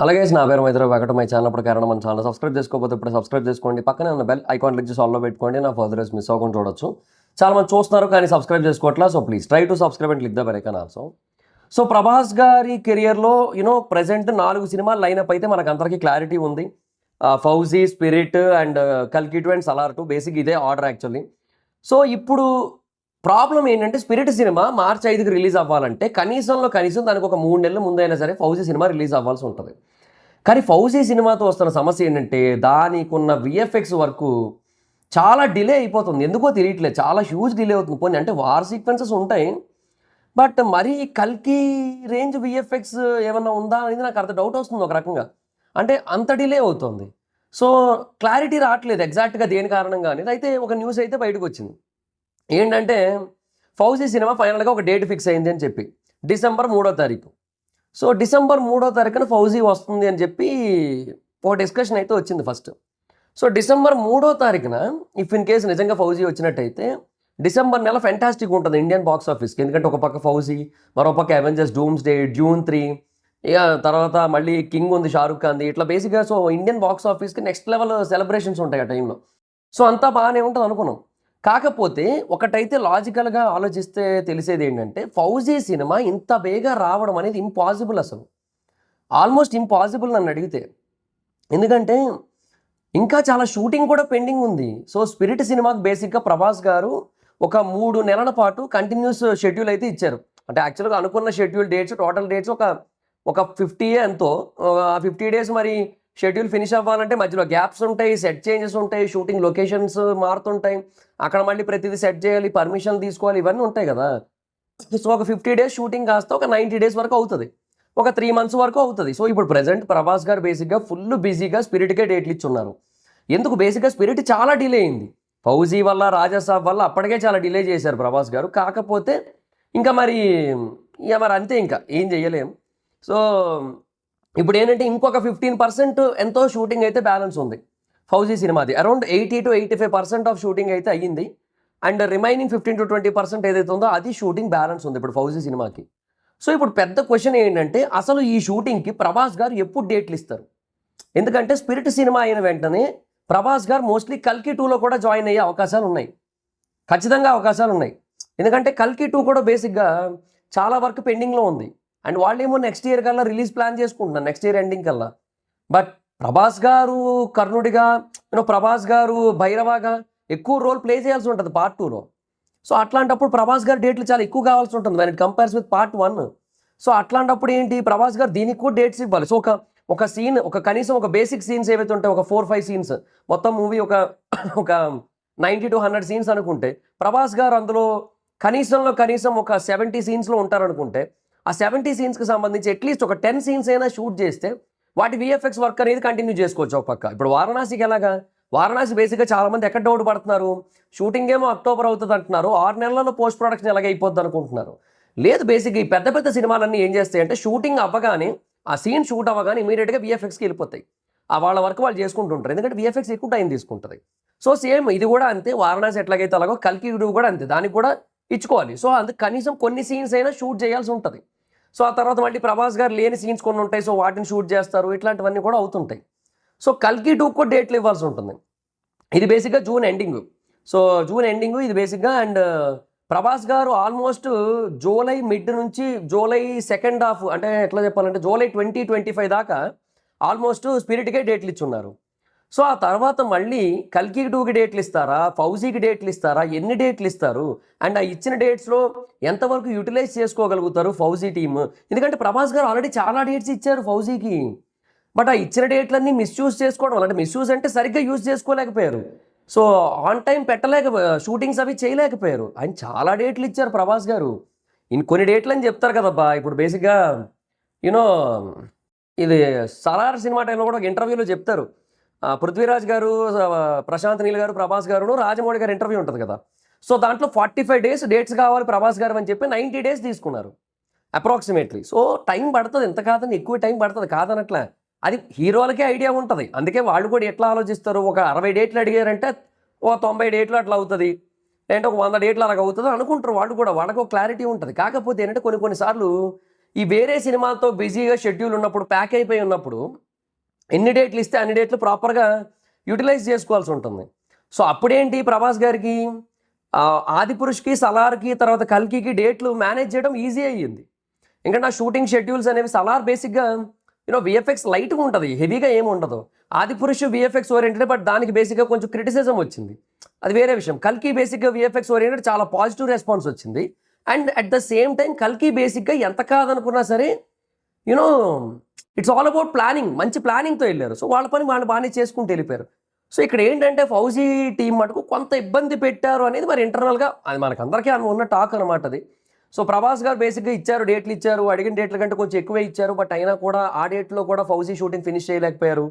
అలాగే నా పేరు మైత్రి వెంకట మై ఛానల్ అప్పుడు కారణం మన ఛానల్ సబ్స్క్రైబ్ చేసుకోకపోతే ఇప్పుడు సబ్స్క్రైబ్ చేసుకోండి. పక్కనే ఉన్న బెల్ ఐకాన్ క్లిక్ చేసి ఆల్లో పెట్టుకోండి. నా ఫర్దర్స్ మిస్ అవ్వకుండా చూడొచ్చు. చాలా మంది చూస్తున్నారు కానీ సబ్స్క్రైబ్ చేసుకోవట్లా. So please try to subscribe and click the bell icon also. So Prabhas గారి కెరియర్లో ప్రెజెంట్ 4 సినిమాలు లైనప్ అయితే మనకు అందరికీ క్లారిటీ ఉంది. ఫౌజీ, స్పిరిట్ అండ్ కల్కి 2 అండ్ సలార్ 2 బేసిక్ ఇదే ఆర్డర్ యాక్చువల్లీ. సో ఇప్పుడు ప్రాబ్లం ఏంటంటే స్పిరిట్ సినిమా మార్చి 5కి రిలీజ్ అవ్వాలంటే కనీసం దానికి ఒక 3 నెలల ముందైనా సరే ఫౌజీ సినిమా రిలీజ్ అవ్వాల్సి ఉంటుంది. కానీ ఫౌజీ సినిమాతో వస్తున్న సమస్య ఏంటంటే దానికి ఉన్న విఎఫ్ఎక్స్ వరకు చాలా డిలే అయిపోతుంది. ఎందుకో తెలియట్లేదు, చాలా హ్యూజ్ డిలే అవుతుంది. పోనీ అంటే వార్ సీక్వెన్సెస్ ఉంటాయి, బట్ మరీ కల్కి రేంజ్ విఎఫ్ఎక్స్ ఏమన్నా ఉందా అనేది నాకు అంత డౌట్ వస్తుంది ఒక రకంగా. అంటే అంత డిలే అవుతుంది. సో క్లారిటీ రావట్లేదు ఎగ్జాక్ట్గా దేని కారణంగా అనేది. అయితే ఒక న్యూస్ అయితే బయటకు వచ్చింది. ఏంటంటే ఫౌజీ సినిమా ఫైనల్గా ఒక డేట్ ఫిక్స్ అయింది అని చెప్పి డిసెంబర్ 3వ తారీఖు. సో డిసెంబర్ 3వ తారీఖున ఫౌజీ వస్తుంది అని చెప్పి ఒక డిస్కషన్ అయితే వచ్చింది ఫస్ట్. సో డిసెంబర్ 3వ తారీఖున ఇఫ్ ఇన్ కేసు నిజంగా ఫౌజీ వచ్చినట్టయితే డిసెంబర్ నెల ఫెంటాస్టిక్ ఉంటుంది ఇండియన్ బాక్స్ ఆఫీస్కి. ఎందుకంటే ఒక పక్క ఫౌజీ, మరో పక్క అవెంజర్స్ డూమ్స్డే, జూన్ 3, ఇక తర్వాత మళ్ళీ కింగ్ ఉంది షారుఖ్ ఖాన్ది. ఇట్లా బేసిక్గా సో ఇండియన్ బాక్స్ ఆఫీస్కి నెక్స్ట్ లెవెల్ సెలబ్రేషన్స్ ఉంటాయి ఆ టైంలో. సో అంతా బాగానే ఉంటుంది అనుకున్నాం. కాకపోతే ఒకటైతే లాజికల్గా ఆలోచిస్తే తెలిసేది ఏంటంటే ఫౌజీ సినిమా ఇంత బేగా రావడం అనేది ఇంపాసిబుల్, అసలు ఆల్మోస్ట్ ఇంపాసిబుల్ నన్ను అడిగితే. ఎందుకంటే ఇంకా చాలా షూటింగ్ కూడా పెండింగ్ ఉంది. సో స్పిరిట్ సినిమాకి బేసిక్గా ప్రభాస్ గారు ఒక 3 నెలల పాటు కంటిన్యూస్ షెడ్యూల్ అయితే ఇచ్చారు. అంటే యాక్చువల్గా అనుకున్న షెడ్యూల్ డేట్స్, టోటల్ డేట్స్ ఒక 50 ఎంతో. ఆ 50 డేస్ మరి షెడ్యూల్ ఫినిష్ అవ్వాలంటే మధ్యలో గ్యాప్స్ ఉంటాయి, సెట్ చేంజెస్ ఉంటాయి, షూటింగ్ లొకేషన్స్ మారుతుంటాయి, అక్కడ మళ్ళీ ప్రతిదీ సెట్ చేయాలి, పర్మిషన్ తీసుకోవాలి, ఇవన్నీ ఉంటాయి కదా. సో ఒక 50 డేస్ షూటింగ్ కాస్త ఒక 90 డేస్ వరకు అవుతుంది, ఒక 3 మంత్స్ వరకు అవుతుంది. సో ఇప్పుడు ప్రజెంట్ ప్రభాస్ గారు బేసిక్గా ఫుల్ బిజీగా స్పిరిట్కే డేట్లు ఇచ్చున్నారు. ఎందుకు బేసిక్గా స్పిరిట్ చాలా డిలే అయింది ఫౌజీ వల్ల, రాజాసాబ్ వల్ల అప్పటికే చాలా డిలే చేశారు ప్రభాస్ గారు. కాకపోతే ఇంకా మరి అంతే, ఇంకా ఏం చెయ్యలేం. సో ఇప్పుడు ఏంటంటే ఇంకొక 15% ఎంతో షూటింగ్ అయితే బ్యాలెన్స్ ఉంది ఫౌజీ సినిమాది. అరౌండ్ 80 to 85% ఆఫ్ షూటింగ్ అయితే అయ్యింది. అండ్ రిమైనింగ్ 15 to 20% ఏదైతే ఉందో అది షూటింగ్ బ్యాలెన్స్ ఉంది ఇప్పుడు ఫౌజీ సినిమాకి. సో ఇప్పుడు పెద్ద క్వశ్చన్ ఏంటంటే అసలు ఈ షూటింగ్కి ప్రభాస్ గారు ఎప్పుడు డేట్లు ఇస్తారు? ఎందుకంటే స్పిరిట్ సినిమా అయిన వెంటనే ప్రభాస్ గారు మోస్ట్లీ కల్కి 2లో కూడా జాయిన్ అయ్యే అవకాశాలు ఉన్నాయి, ఖచ్చితంగా అవకాశాలు ఉన్నాయి. ఎందుకంటే కల్కి 2 కూడా బేసిక్గా చాలా వర్క్ పెండింగ్లో ఉంది. అండ్ వాళ్ళేమో నెక్స్ట్ ఇయర్ కల్లా రిలీజ్ ప్లాన్ చేసుకుంటున్నారు, నెక్స్ట్ ఇయర్ ఎండింగ్ కల్లా. బట్ ప్రభాస్ గారు కర్ణుడిగా, ప్రభాస్ గారు భైరవగా ఎక్కువ రోల్ ప్లే చేయాల్సి ఉంటుంది పార్ట్ 2లో. సో అట్లాంటప్పుడు ప్రభాస్ గారు డేట్లు చాలా ఎక్కువ కావాల్సి ఉంటుంది when it compares with part 1. So అట్లాంటప్పుడు ఏంటి, ప్రభాస్ గారు దీనికి కూడా డేట్స్ ఇవ్వాలి. సో ఒక సీన్, కనీసం ఒక బేసిక్ సీన్స్ ఏవైతే ఉంటాయి, ఒక 4-5 సీన్స్, మొత్తం మూవీ ఒక 90 to 100 సీన్స్ అనుకుంటే ప్రభాస్ గారు అందులో కనీసం ఒక 70 సీన్స్లో ఉంటారనుకుంటే ఆ 70 సీన్స్కి సంబంధించి అట్లీస్ట్ ఒక 10 సీన్స్ అయినా షూట్ చేస్తే వాటి విఎఫ్ఎక్స్ వర్క్ అనేది కంటిన్యూ చేసుకోవచ్చు ఒక పక్క. ఇప్పుడు వారణాసికి ఎలాగా, వారణాసి బేసిక్గా చాలామంది ఎక్కడ డౌట్ పడుతున్నారు, షూటింగ్ ఏమో అక్టోబర్ అవుతుంది అంటున్నారు, 6 నెలల్లో పోస్ట్ ప్రొడక్షన్ ఎలాగ అయిపోద్ది అనుకుంటున్నారు. లేదు, బేసిక్గా ఈ పెద్ద పెద్ద సినిమాలన్నీ ఏం చేస్తాయంటే షూటింగ్ అవ్వగానే, ఆ సీన్ షూట్ అవ్వగానే ఇమీడియట్గా విఎఫ్ఎక్స్కి వెళ్ళిపోతాయి. వాళ్ళ వర్క్ వాళ్ళు చేసుకుంటుంటారు, ఎందుకంటే విఎఫ్ఎక్స్ ఎక్కువ టైం తీసుకుంటుంది. సో సేమ్ ఇది కూడా అంతే, వారణాసి ఎట్లాగైతే అలాగో కల్కి 2 కూడా అంతే, దానికి కూడా ఇచ్చుకోవాలి. సో అందుకు కనీసం కొన్ని సీన్స్ అయినా షూట్ చేయాల్సి ఉంటుంది. సో ఆ తర్వాత మళ్ళీ ప్రభాస్ గారు లేని సీన్స్ కొన్ని ఉంటాయి, సో వాటిని షూట్ చేస్తారు, ఇట్లాంటివన్నీ కూడా అవుతుంటాయి. సో కల్కి 2 కూడా డేట్లు ఇవ్వాల్సి ఉంటుంది. ఇది బేసిక్గా June ending. So June ending ఇది బేసిక్గా. అండ్ ప్రభాస్ గారు ఆల్మోస్ట్ జూలై మిడ్ నుంచి జూలై సెకండ్ హాఫ్, అంటే ఎట్లా చెప్పాలంటే జూలై 2025 దాకా ఆల్మోస్ట్ స్పిరిట్కే డేట్లు ఇచ్చున్నారు. సో ఆ తర్వాత మళ్ళీ కల్కి 2కి డేట్లు ఇస్తారా, ఫౌజీకి డేట్లు ఇస్తారా, ఎన్ని డేట్లు ఇస్తారు, అండ్ ఆ ఇచ్చిన డేట్స్లో ఎంతవరకు యూటిలైజ్ చేసుకోగలుగుతారు ఫౌజీ టీమ్? ఎందుకంటే ప్రభాస్ గారు ఆల్రెడీ చాలా డేట్స్ ఇచ్చారు ఫౌజీకి, బట్ ఆ ఇచ్చిన డేట్లన్నీ మిస్యూజ్ చేసుకోవడం, అంటే మిస్యూజ్ అంటే సరిగ్గా యూజ్ చేసుకోలేకపోయారు. సో ఆన్ టైం షూటింగ్స్ అవి చేయలేకపోయారు. ఆయన చాలా డేట్లు ఇచ్చారు ప్రభాస్ గారు. కొన్ని డేట్లు అని చెప్తారు కదబ్బా. ఇప్పుడు బేసిక్గా ఇది సలార్ సినిమా టైంలో కూడా ఒక ఇంటర్వ్యూలో చెప్తారు, పృథ్వీరాజ్ గారు, ప్రశాంత్ నీల్ గారు, ప్రభాస్ గారు, రాజమౌళి గారు ఇంటర్వ్యూ ఉంటుంది కదా. సో దాంట్లో 45 డేస్ డేట్స్ కావాలి ప్రభాస్ గారు అని చెప్పి 90 డేస్ తీసుకున్నారు అప్రాక్సిమేట్లీ. సో టైం పడుతుంది, ఎంత కాదని ఎక్కువ టైం పడుతుంది, కాదనట్లే. అది హీరోలకే ఐడియా ఉంటుంది, అందుకే వాళ్ళు కూడా ఎట్లా ఆలోచిస్తారు, ఒక 60 డేట్లు అడిగారంటే ఒక 90 డేట్లు అట్లా అవుతుంది, లేదంటే ఒక 100 డేట్లు అలాగ అవుతుంది అనుకుంటారు వాళ్ళు కూడా. వాళ్ళకు ఒక క్లారిటీ ఉంటుంది. కాకపోతే ఏంటంటే కొన్నిసార్లు ఈ వేరే సినిమాలతో బిజీగా షెడ్యూల్ ఉన్నప్పుడు, ప్యాక్ అయిపోయి ఉన్నప్పుడు ఎన్ని డేట్లు ఇస్తే అన్ని డేట్లు ప్రాపర్గా యూటిలైజ్ చేసుకోవాల్సి ఉంటుంది. సో అప్పుడేంటి ప్రభాస్ గారికి ఆదిపురుష్కి, సలార్కి, తర్వాత కల్కికి డేట్లు మేనేజ్ చేయడం ఈజీ అయ్యింది. ఎందుకంటే ఆ షూటింగ్ షెడ్యూల్స్ అనేవి సలార్ బేసిక్గా విఎఫ్ఎక్స్ లైట్గా ఉంటుంది, హెవీగా ఏమి ఉండదు. ఆదిపురుష్ విఎఫ్ఎక్స్ ఓరియంటెడ్, బట్ దానికి బేసిక్గా కొంచెం క్రిటిసిజం వచ్చింది, అది వేరే విషయం. కల్కి బేసిక్గా విఎఫ్ఎక్స్ ఓరియంటెడ్, చాలా పాజిటివ్ రెస్పాన్స్ వచ్చింది. And at the same time కల్కి బేసిక్గా ఎంత కాదనుకున్నా సరే ఇట్స్ ఆల్ అబౌట్ ప్లానింగ్, మంచి ప్లానింగ్తో వెళ్ళారు. సో వాళ్ళ పని వాళ్ళు బాగానే చేసుకుంటూ వెళ్ళిపోయారు. సో ఇక్కడ ఏంటంటే ఫౌజీ టీం మటుకు కొంత ఇబ్బంది పెట్టారు అనేది మరి ఇంటర్నల్గా అది మనకందరికీ ఉన్న టాక్ అనమాట అది. సో ప్రభాస్ గారు బేసిక్గా ఇచ్చారు, డేట్లు ఇచ్చారు, అడిగిన డేట్ల కంటే కొంచెం ఎక్కువే ఇచ్చారు, బట్ అయినా కూడా ఆ డేట్లో కూడా ఫౌజీ షూటింగ్ ఫినిష్ చేయలేకపోయారు.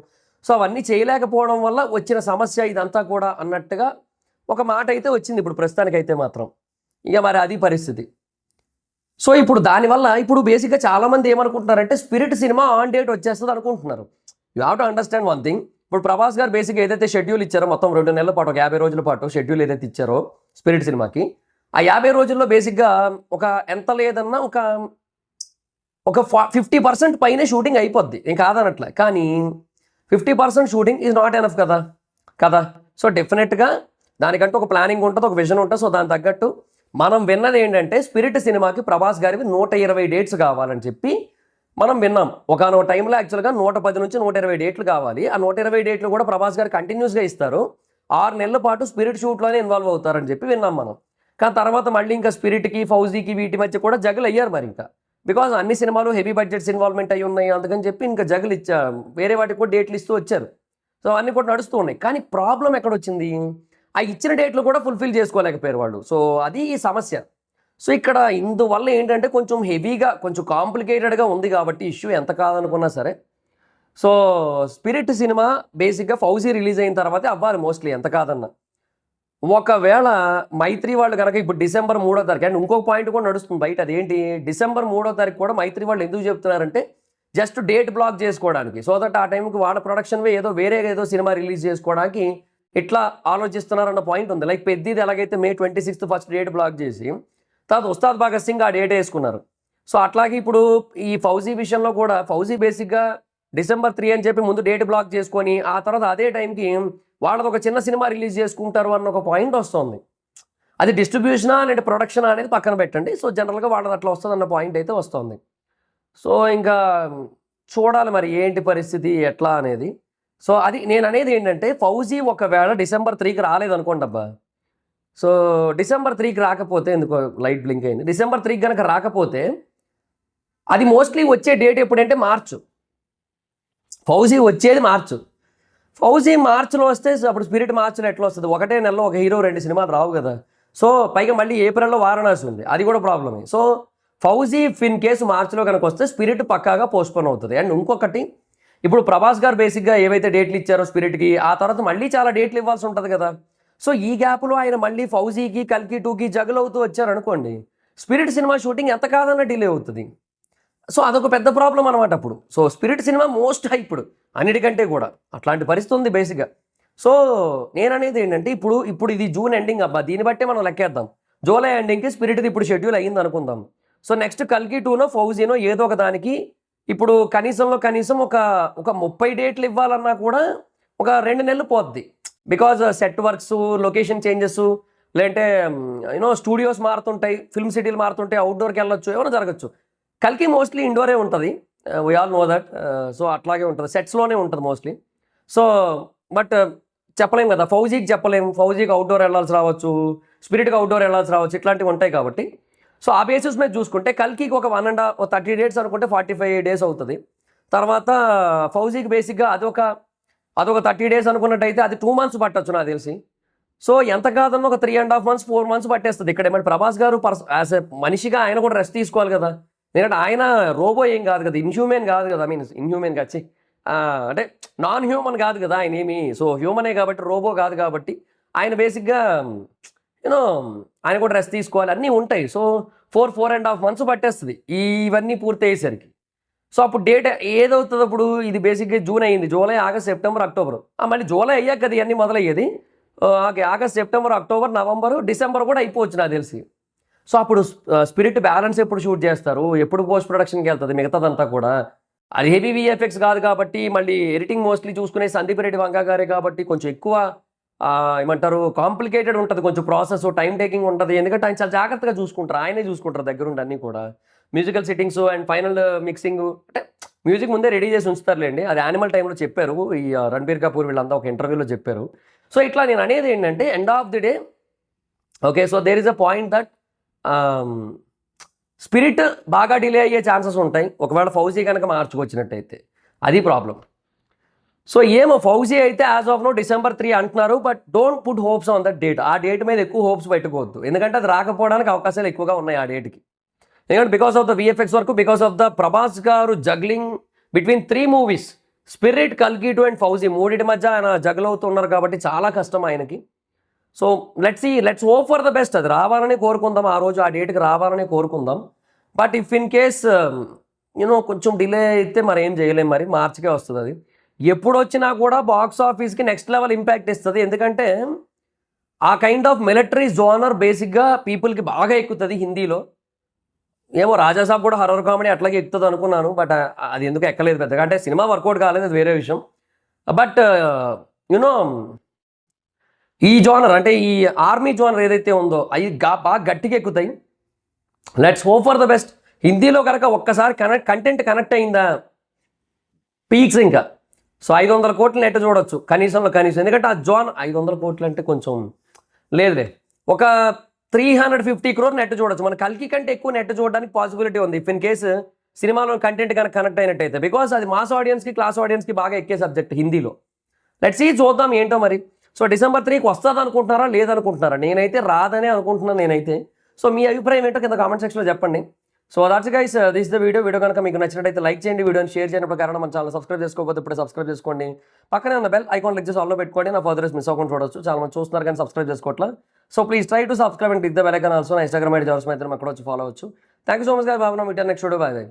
సో అవన్నీ చేయలేకపోవడం వల్ల వచ్చిన సమస్య ఇదంతా కూడా అన్నట్టుగా ఒక మాట అయితే వచ్చింది ఇప్పుడు ప్రస్తుతానికైతే మాత్రం. ఇక మరి అది పరిస్థితి. సో ఇప్పుడు దానివల్ల ఇప్పుడు బేసిక్గా చాలామంది ఏమనుకుంటున్నారంటే స్పిరిట్ సినిమా ఆన్ డేట్ వచ్చేస్తుంది అనుకుంటున్నారు. You have to understand one thing. ఇప్పుడు ప్రభాస్ గారు బేసిక్గా ఏదైతే షెడ్యూల్ ఇచ్చారో మొత్తం 2 నెలల పాటు, ఒక 50 రోజుల పాటు షెడ్యూల్ ఏదైతే ఇచ్చారో స్పిరిట్ సినిమాకి, ఆ 50 రోజుల్లో బేసిక్గా ఒక ఎంత లేదన్నా ఒక 50% పైనే షూటింగ్ అయిపోద్ది, ఏం కాదనట్లే. కానీ 50% షూటింగ్ ఈజ్ నాట్ ఎనఫ్ కదా. సో డెఫినెట్గా దానికంటూ ఒక ప్లానింగ్ ఉంటుంది, ఒక విజన్ ఉంటుంది. సో దాని తగ్గట్టు మనం విన్నది ఏంటంటే స్పిరిట్ సినిమాకి ప్రభాస్ గారికి 120 డేట్స్ కావాలని చెప్పి మనం విన్నాం. ఒకనొక టైంలో యాక్చువల్గా 110 నుంచి 120 డేట్లు కావాలి. ఆ 120 డేట్లు కూడా ప్రభాస్ గారు కంటిన్యూస్గా ఇస్తారు. 6 నెలల పాటు స్పిరిట్ షూట్లోనే ఇన్వాల్వ్ అవుతారని చెప్పి విన్నాం మనం. కానీ తర్వాత మళ్ళీ ఇంకా స్పిరిట్కి, ఫౌజీకి వీటి మధ్య కూడా జగలు అయ్యారు మరి ఇంకా. బికాజ్ అన్ని సినిమాలు హెవీ బడ్జెట్స్ ఇన్వాల్వ్మెంట్ అయ్యి ఉన్నాయి, అందుకని చెప్పి ఇంకా జగలు వేరే వాటికి కూడా డేట్లు ఇస్తూ వచ్చారు. సో అన్నీ కూడా నడుస్తూ ఉన్నాయి. కానీ ప్రాబ్లం ఎక్కడొచ్చింది, ఆ ఇచ్చిన డేట్లు కూడా ఫుల్ఫిల్ చేసుకోలేకపోయారు వాళ్ళు. సో అది సమస్య. సో ఇక్కడ ఇందువల్ల ఏంటంటే కొంచెం హెవీగా, కొంచెం కాంప్లికేటెడ్గా ఉంది కాబట్టి ఇష్యూ ఎంత కాదనుకున్నా సరే. సో స్పిరిట్ సినిమా బేసిక్గా ఫౌజీ రిలీజ్ అయిన తర్వాతే అవ్వాలి మోస్ట్లీ, ఎంత కాదన్నా. ఒకవేళ మైత్రి వాళ్ళు కనుక ఇప్పుడు డిసెంబర్ 3వ తారీఖు, అండ్ ఇంకొక పాయింట్ కూడా నడుస్తుంది బయట, అదేంటి డిసెంబర్ 3వ తారీఖు కూడా మైత్రి వాళ్ళు ఎందుకు చెప్తున్నారంటే జస్ట్ డేట్ బ్లాక్ చేసుకోవడానికి. సో దట్ ఆ టైంకి వాళ్ళ ప్రొడక్షన్వే ఏదో సినిమా రిలీజ్ చేసుకోవడానికి ఇట్లా ఆలోచిస్తున్నారన్న పాయింట్ ఉంది. లైక్ పెద్దది ఎలాగైతే May 26 ఫస్ట్ డేట్ బ్లాక్ చేసి తర్వాత ఉస్తాద్ భగత్ సింగ్ ఆ డేట్ వేసుకున్నారు. సో అట్లాగే ఇప్పుడు ఈ ఫౌజీ విషయంలో కూడా ఫౌజీ బేసిక్గా December 3 అని చెప్పి ముందు డేట్ బ్లాక్ చేసుకొని ఆ తర్వాత అదే టైంకి వాళ్ళది ఒక చిన్న సినిమా రిలీజ్ చేసుకుంటారు అన్న ఒక పాయింట్ వస్తుంది. అది డిస్ట్రిబ్యూషనా అంటే ప్రొడక్షనా అనేది పక్కన పెట్టండి. సో జనరల్గా వాళ్ళది అట్లా వస్తుంది అన్న పాయింట్ అయితే వస్తుంది. సో ఇంకా చూడాలి మరి ఏంటి పరిస్థితి ఎట్లా అనేది. సో అది నేను అనేది ఏంటంటే ఫౌజీ ఒకవేళ December 3కి రాలేదనుకోండి అబ్బా. సో December 3కి రాకపోతే, ఎందుకో లైట్ బ్లింక్ అయింది, December 3కి కనుక రాకపోతే అది మోస్ట్లీ వచ్చే డేట్ ఎప్పుడంటే మార్చు. ఫౌజీ వచ్చేది మార్చు. ఫౌజీ మార్చిలో వస్తే అప్పుడు స్పిరిట్ మార్చిలో ఎట్లా వస్తుంది, ఒకటే నెలలో ఒక హీరో 2 సినిమాలు రావు కదా. సో పైగా మళ్ళీ ఏప్రిల్లో వారణాసి ఉంది, అది కూడా ప్రాబ్లమే. సో ఫౌజీ ఇన్ కేసు మార్చిలో కనుక వస్తే స్పిరిట్ పక్కాగా పోస్ట్పోన్ అవుతుంది. అండ్ ఇంకొకటి, ఇప్పుడు ప్రభాస్ గారు బేసిక్గా ఏవైతే డేట్లు ఇచ్చారో స్పిరిట్కి, ఆ తర్వాత మళ్ళీ చాలా డేట్లు ఇవ్వాల్సి ఉంటుంది కదా. సో ఈ గ్యాప్లో ఆయన మళ్ళీ ఫౌజీకి, కల్కి 2కి జగలు అవుతూ వచ్చారనుకోండి, స్పిరిట్ సినిమా షూటింగ్ ఎంత కాదన్న డిలే అవుతుంది. సో అదొక పెద్ద ప్రాబ్లం అనమాట అప్పుడు. So spirit cinema most hyped అన్నిటికంటే కూడా, అట్లాంటి పరిస్థితి ఉంది బేసిక్గా. సో నేను అనేది ఏంటంటే ఇప్పుడు ఇది జూన్ ఎండింగ్ అబ్బా, దీన్ని బట్టే మనం లెక్కేద్దాం. జూలై ఎండింగ్కి స్పిరిట్ది ఇప్పుడు షెడ్యూల్ అయ్యింది అనుకుందాం. సో నెక్స్ట్ కల్కి 2నో ఫౌజీనో ఏదో ఒక దానికి ఇప్పుడు కనీసం ఒక 30 డేట్లు ఇవ్వాలన్నా కూడా ఒక 2 నెలలు పోద్ది. Because set works, location changes, లేదంటే స్టూడియోస్ మారుతుంటాయి, ఫిల్మ్ సిటీలు మారుతుంటాయి, అవుట్డోర్కి వెళ్ళొచ్చు, ఏమైనా జరగచ్చు. కల్కి మోస్ట్లీ ఇండోరే ఉంటుంది, we all know that. So అట్లాగే ఉంటుంది, సెట్స్లోనే ఉంటుంది మోస్ట్లీ. సో బట్ చెప్పలేము కదా, ఫౌజీకి చెప్పలేము, ఫౌజీకి అవుట్డోర్ వెళ్ళాల్సి రావచ్చు, స్పిరిట్కి అవుట్డోర్ వెళ్ళాల్సి రావచ్చు, ఇట్లాంటివి ఉంటాయి కాబట్టి. సో ఆ బేసిస్ మీద చూసుకుంటే కల్కికి ఒక 30 డేట్స్ అనుకుంటే 45 డేస్ అవుతుంది. తర్వాత ఫౌజీకి బేసిక్గా అదొక 30 డేస్ అనుకున్నట్టయితే అది 2 months పట్టచ్చు నాకు తెలిసి. సో ఎంత కాదన్నా ఒక 3.5 months 4 months పట్టేస్తుంది. ఇక్కడ ఏమంటే ప్రభాస్ గారు యాజ్ ఎ మనిషిగా ఆయన కూడా రెస్ట్ తీసుకోవాలి కదా. ఎందుకంటే ఆయన రోబో ఏం కాదు కదా, ఇన్హ్యూమన్ కాదు కదా, ఇన్హ్యూమన్ వచ్చి అంటే నాన్ హ్యూమన్ కాదు కదా ఆయన ఏమి. సో హ్యూమనే కాబట్టి, రోబో కాదు కాబట్టి ఆయన బేసిక్గా ఆయన కూడా రెస్ట్ తీసుకోవాలి, అన్నీ ఉంటాయి. సో 4.5 months పట్టేస్తుంది ఇవన్నీ పూర్తి అయ్యేసరికి. సో అప్పుడు డేట్ ఏదవుతుంది, అప్పుడు ఇది బేసిక్గా జూన్ అయింది, జూలై, ఆగస్ట్, సెప్టెంబర్, అక్టోబర్, మళ్ళీ జూలై అయ్యాక కదా ఇవన్నీ మొదలయ్యేది. August, September, October, November, December కూడా అయిపోవచ్చు నాకు తెలిసి. సో అప్పుడు స్పిరిట్ బ్యాలెన్స్ ఎప్పుడు షూట్ చేస్తారు, ఎప్పుడు పోస్ట్ ప్రొడక్షన్కి వెళ్తుంది మిగతాదంతా కూడా. అది హెవీ విఎఫ్ఎక్స్ కాదు కాబట్టి, మళ్ళీ ఎడిటింగ్ మోస్ట్లీ చూసుకునే సందీప్ రెడ్డి వంగా గారే కాబట్టి కొంచెం ఎక్కువ ఏమంటారు కాంప్లికేటెడ్ ఉంటుంది, కొంచెం ప్రాసెస్ టైం టేకింగ్ ఉంటుంది. ఎందుకంటే ఆయన చాలా జాగ్రత్తగా చూసుకుంటారు, ఆయనే చూసుకుంటారు దగ్గరుండి అన్నీ కూడా. Musical sittings and final mixing అంటే మ్యూజిక్ ముందే రెడీ చేసి ఉంచుతారులేండి. అది యానిమల్ టైంలో చెప్పారు, ఈ రణబీర్ కపూర్ వీళ్ళంతా ఒక ఇంటర్వ్యూలో చెప్పారు. సో ఇట్లా నేను అనేది ఏంటంటే end of the day okay, so there is a point that Spirit బాగా డిలే అయ్యే ఛాన్సెస్ ఉంటాయి ఒకవేళ ఫౌజీ కనుక మార్చుకొచ్చినట్టయితే, అది ప్రాబ్లం. సో ఏమో ఫౌజీ అయితే యాజ్ ఆఫ్ నో December 3 అంటున్నారు, but don't put hopes on that date. ఆ డేట్ మీద ఎక్కువ హోప్స్ పెట్టుకోవద్దు, ఎందుకంటే అది రాకపోవడానికి అవకాశాలు ఎక్కువగా ఉన్నాయి ఆ డేట్కి. ఎందుకంటే because of the VFX work, because of the Prabhas గారు జగ్లింగ్ బిట్వీన్ 3 మూవీస్, స్పిరిట్, కల్కి 2 అండ్ ఫౌజీ మూడింటి మధ్య ఆయన జగల్ అవుతున్నారు కాబట్టి చాలా కష్టం ఆయనకి. So let's hope for the best. అది రావాలని కోరుకుందాం, ఆ రోజు ఆ డేట్కి రావాలని కోరుకుందాం. బట్ ఇఫ్ ఇన్ కేస్ కొంచెం డిలే అయితే మరి ఏం చేయలేం, మరి మార్చికే వస్తుంది అది. ఎప్పుడు వచ్చినా కూడా బాక్స్ ఆఫీస్కి నెక్స్ట్ లెవెల్ ఇంపాక్ట్ ఇస్తుంది, ఎందుకంటే ఆ కైండ్ ఆఫ్ మిలిటరీ జోనర్ బేసిక్గా పీపుల్కి బాగా ఎక్కుతుంది హిందీలో. ఏమో రాజాసాబ్ కూడా హర్రర్ కామెడీ అట్లాగే ఎక్కుతుంది అనుకున్నాను, బట్ అది ఎందుకు ఎక్కలేదు పెద్దగా. అంటే సినిమా వర్కౌట్ కాలేదు, అది వేరే విషయం. బట్ ఈ జోనర్ అంటే ఈ ఆర్మీ జోనర్ ఏదైతే ఉందో అవి బాగా గట్టిగా ఎక్కుతాయి. Let's hope for the best. హిందీలో కనుక ఒక్కసారి కంటెంట్ కనెక్ట్ అయిందా పీక్స్ ఇంకా. సో 500 కోట్లు నెట్ చూడొచ్చు కనీసంలో కనీసం, ఎందుకంటే ఆ జోన్ 500 కోట్లు అంటే కొంచెం లేదులే, ఒక 350 crore నెట్ చూడొచ్చు. మన కల్కి కంటే ఎక్కువ నెట్ చూడడానికి పాసిబిలిటీ ఉంది ఇఫ్ ఇన్ కేసు సినిమాలో కంటెంట్ కనుక కనెక్ట్ అయినట్టయితే, బికాస్ అది మాస్ ఆడియన్స్కి క్లాస్ ఆడియన్స్కి బాగా ఎక్కే సబ్జెక్ట్ హిందీలో. లెట్స్ సీ, చూద్దాం ఏంటో మరి. సో December 3కి వస్తుంది అనుకుంటున్నారా లేదనుకుంటున్నారా? నేనైతే రాదనే అనుకుంటున్నాను నేనైతే. సో మీ అభిప్రాయం ఏంటో కింద కామెంట్ సెక్షన్లో చెప్పండి. So that's guys, this the video కనుక మీకు నచ్చినట్టయితే లైక్ చేయండి, వీడియోని షేర్ చేయడం కారణం మన ఛానల్ సబ్స్క్రైబ్ చేసుకోకపోతే ఇప్పుడే సబ్స్క్రైబ్ చేసుకోండి. పక్కనే ఉన్న బెల్ ఐకాన్ క్లిక్ చేసి ఆల్లో పెట్టుకోండి, నా ఫర్దర్ మిస్ అవ్వకుండా చూడొచ్చు. చాలా మంది చూస్తున్నారు కానీ సబ్స్క్రైబ్ చేసుకోవట్లా. So please try to subscribe and click the bell icon also. నా ఇన్స్టాగ్రామ్ ఐడి జాబ్స్ అయితే అక్కడ వచ్చి ఫాలో అవచ్చు. Thank you so much guys, బాబు నా మీటర్ నెక్స్ట్ వీడియో, బాయ్.